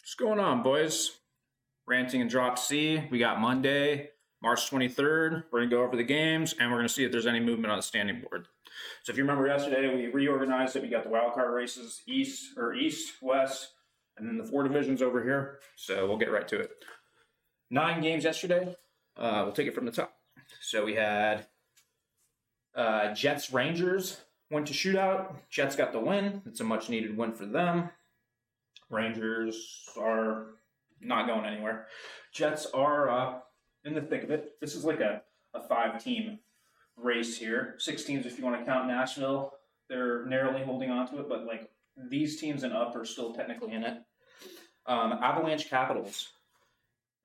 What's going on, boys? Ranting and Drop C. We got Monday, March 23rd. We're going to go over the games, and we're going to see if there's any movement on the standing board. So if you remember yesterday, we reorganized it. We got the wild card races, east, west, and then the four divisions over here. So we'll get right to it. 9 games yesterday. We'll take it from the top. So we had Jets Rangers went to shootout. Jets got the win. It's a much-needed win for them. Rangers are not going anywhere. Jets are in the thick of it. This is like a 5-team race here. 6 teams if you want to count Nashville. They're narrowly holding on to it, but like these teams and up are still technically in it. Avalanche Capitals.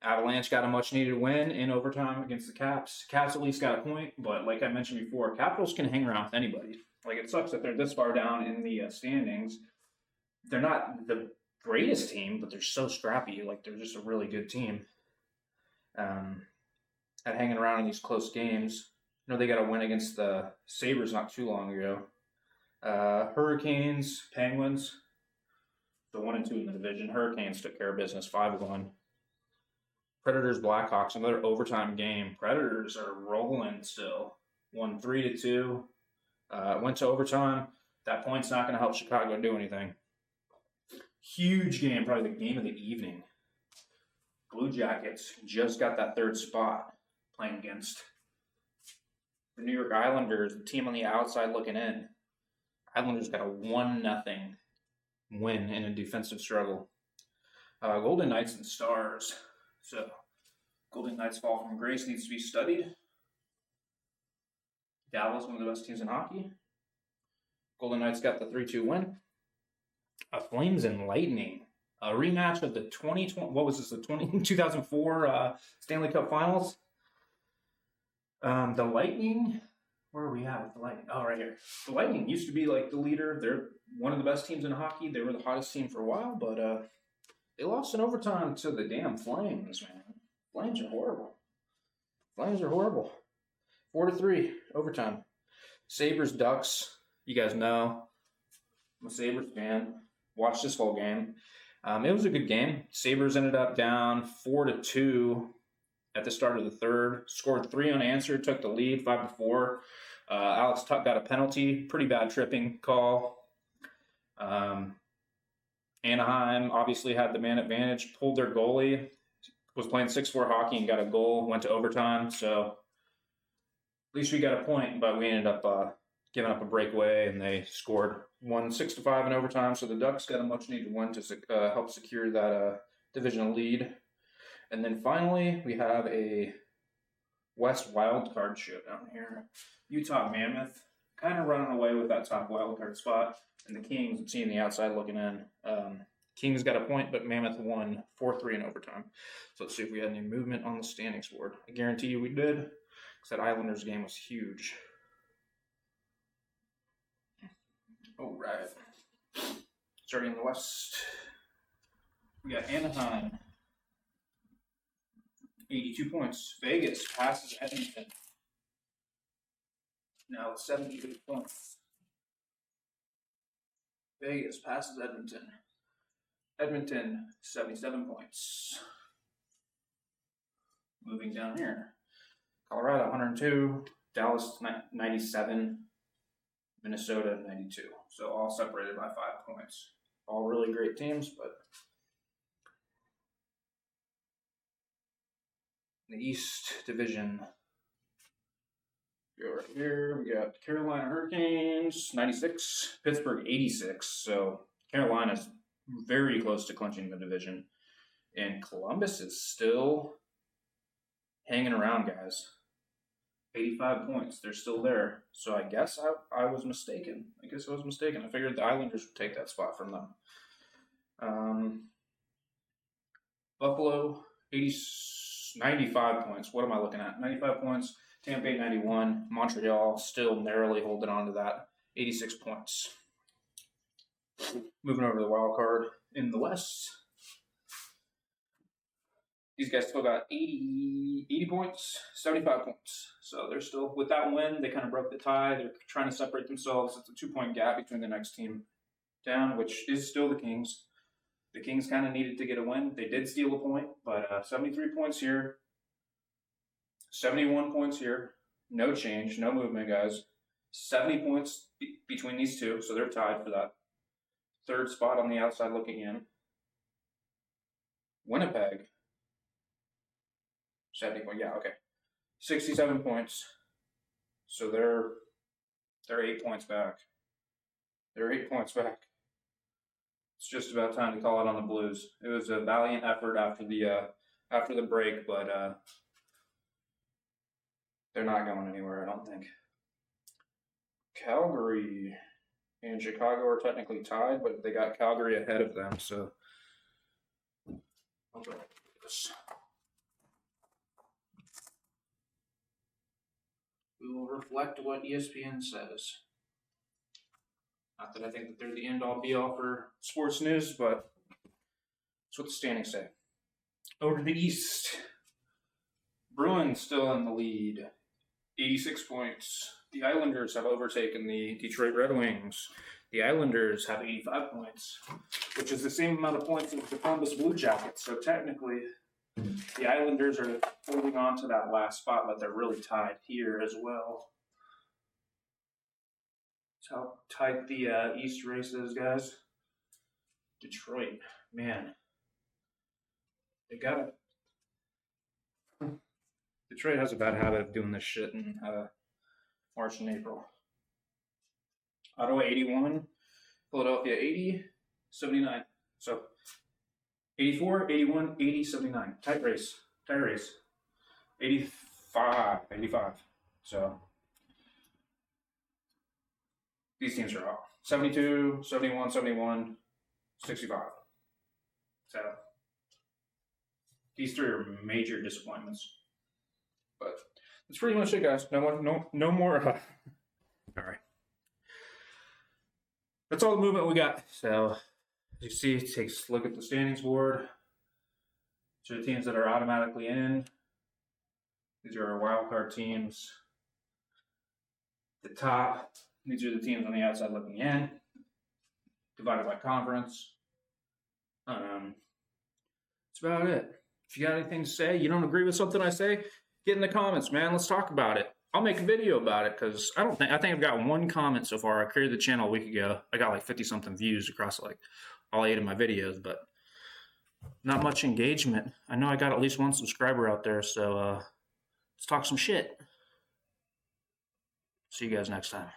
Avalanche got a much-needed win in overtime against the Caps. Caps at least got a point, but like I mentioned before, Capitals can hang around with anybody. Like it sucks that they're this far down in the standings. They're not the greatest team, but they're so scrappy. Like they're just a really good team. At hanging around in these close games. You know, they got a win against the Sabres not too long ago. Hurricanes, Penguins, the 1 and 2 in the division. Hurricanes took care of business, 5-1. Predators, Blackhawks, another overtime game. Predators are rolling still. Won 3-2. Went to overtime. That point's not going to help Chicago do anything. Huge game, probably the game of the evening. Blue Jackets just got that 3rd spot playing against the New York Islanders, the team on the outside looking in. Islanders got a 1-0 win in a defensive struggle. Golden Knights and Stars. So, Golden Knights fall from grace needs to be studied. Dallas, one of the best teams in hockey. Golden Knights got the 3-2 win. Flames and Lightning. A rematch of the 2004 Stanley Cup Finals. The Lightning, where are we at with the Lightning? Oh, right here. The Lightning used to be like the leader. They're one of the best teams in hockey. They were the hottest team for a while, but they lost in overtime to the damn Flames, man. Flames are horrible. 4-3, overtime. Sabres, Ducks. You guys know. I'm a Sabres fan. Watched this whole game. It was a good game. Sabres ended up down 4-2 at the start of the third. Scored 3 unanswered. Took the lead 5-4. Alex Tuck got a penalty. Pretty bad tripping call. Anaheim obviously had the man advantage. Pulled their goalie. Was playing 6-4 hockey and got a goal. Went to overtime. So at least we got a point, but we ended up giving up a breakaway, and they scored 6-5 in overtime. So the Ducks got a much-needed win to help secure that divisional lead. And then finally, we have a West wildcard showdown here. Utah Mammoth kind of running away with that top wildcard spot, and the Kings, I'm seeing the outside looking in. Kings got a point, but Mammoth won 4-3 in overtime. So let's see if we had any movement on the standings board. I guarantee you we did, because that Islanders game was huge. All right. Starting in the West, we got Anaheim, 82 points. Vegas passes Edmonton. Now it's 78 points. Vegas passes Edmonton. Edmonton, 77 points. Moving down here. Colorado, 102. Dallas, 97. Minnesota, 92. So all separated by 5 points. All really great teams, but in the East Division, go right here. We got Carolina Hurricanes, 96. Pittsburgh, 86. So Carolina's very close to clinching the division. And Columbus is still hanging around, guys. 85 points. They're still there. So I guess I was mistaken. I figured the Islanders would take that spot from them. Buffalo, 95 points. What am I looking at? 95 points. Tampa Bay, 91. Montreal still narrowly holding on to that. 86 points. Moving over to the wild card in the West. These guys still got 80 points, 75 points. So they're still, with that win, they kind of broke the tie. They're trying to separate themselves. It's a 2-point gap between the next team down, which is still the Kings. The Kings kind of needed to get a win. They did steal a point, but 73 points here, 71 points here. No change, no movement, guys. 70 points between these two, so they're tied for that third spot on the outside looking in. Winnipeg, 70 points. Yeah, okay. 67 points. So they're 8 points back. They're 8 points back. It's just about time to call it on the Blues. It was a valiant effort after the break, but they're not going anywhere, I don't think. Calgary and Chicago are technically tied, but they got Calgary ahead of them, so I'll try to do this. We will reflect what ESPN says. Not that I think that they're the end-all, be-all for sports news, but that's what the standings say. Over to the East. Bruins still in the lead. 86 points. The Islanders have overtaken the Detroit Red Wings. The Islanders have 85 points, which is the same amount of points as the Columbus Blue Jackets. So technically, the Islanders are holding on to that last spot, but they're really tied here as well. That's how tight the East race is, guys. Detroit, man. They got it. Detroit has a bad habit of doing this shit in March and April. Ottawa 81, Philadelphia 80, 79. So 84, 81, 80, 79. Tight race. 85. So these teams are off. 72, 71, 71, 65. So these three are major disappointments. But that's pretty much it, guys. No more. All right. That's all the movement we got. So, as you see, take a look at the standings board. These are the teams that are automatically in. These are our wild card teams. The top, these are the teams on the outside looking in. Divided by conference. That's about it. If you got anything to say, you don't agree with something I say, get in the comments, man. Let's talk about it. I'll make a video about it because I think I've got one comment so far. I created the channel a week ago. I got like 50 something views across like all 8 of my videos, but not much engagement. I know I got at least one subscriber out there, so let's talk some shit. See you guys next time.